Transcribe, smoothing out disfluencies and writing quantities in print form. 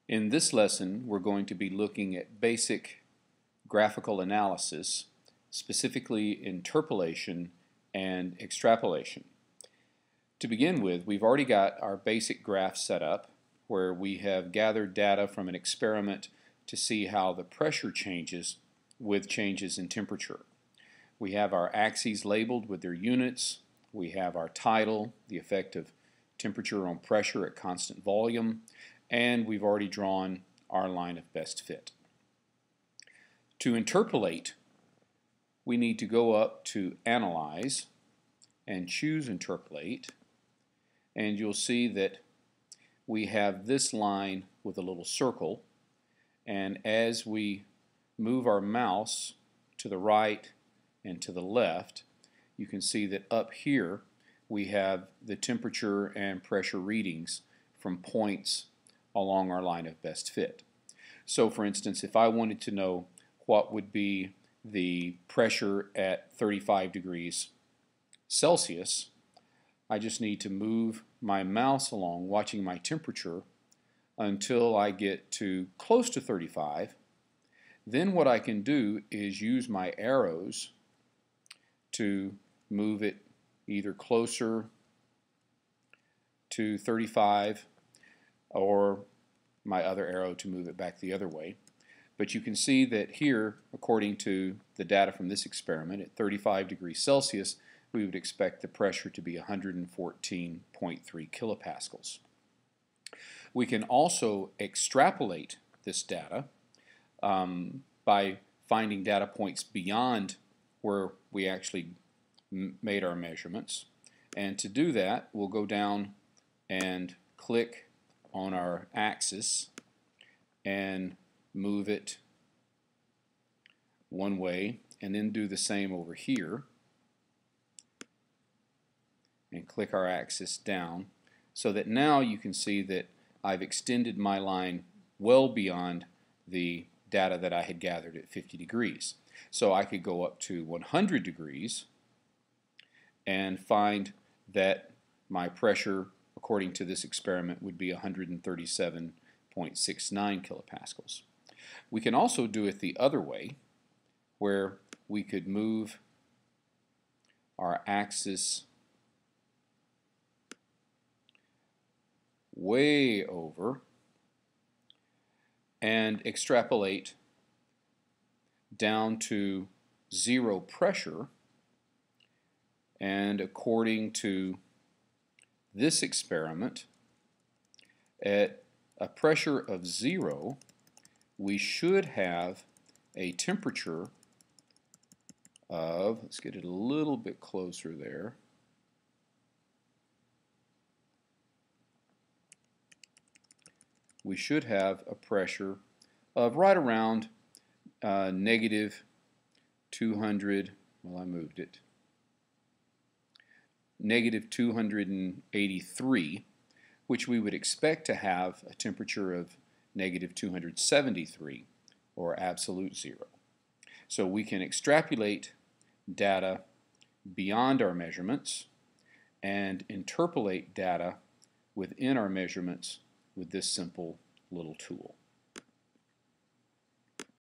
In this lesson, we're going to be looking at basic graphical analysis, specifically interpolation and extrapolation. To begin with, we've already got our basic graph set up where we have gathered data from an experiment to see how the pressure changes with changes in temperature. We have our axes labeled with their units. We have our title, the effect of temperature on pressure at constant volume, and we've already drawn our line of best fit. To interpolate, we need to go up to Analyze and choose Interpolate, and you'll see that we have this line with a little circle, and as we move our mouse to the right and to the left, you can see that up here we have the temperature and pressure readings from points along our line of best fit. So for instance, if I wanted to know what would be the pressure at 35 degrees Celsius, I just need to move my mouse along watching my temperature until I get to close to 35. Then what I can do is use my arrows to move it either closer to 35 or my other arrow to move it back the other way. But you can see that here, according to the data from this experiment, at 35 degrees Celsius, we would expect the pressure to be 114.3 kilopascals. We can also extrapolate this data by finding data points beyond where we actually made our measurements. And to do that, we'll go down and click on our axis and move it one way, and then do the same over here and click our axis down, so that now you can see that I've extended my line well beyond the data that I had gathered at 50 degrees. So I could go up to 100 degrees and find that my pressure, according to this experiment, would be 137.69 kilopascals. We can also do it the other way, where we could move our axis way over and extrapolate down to zero pressure, and according to this experiment, at a pressure of 0, we should have a temperature of, let's get it a little bit closer there, we should have a pressure of right around negative 200, well, I moved it, negative 283, which we would expect to have a temperature of negative 273, or absolute zero. So we can extrapolate data beyond our measurements and interpolate data within our measurements with this simple little tool.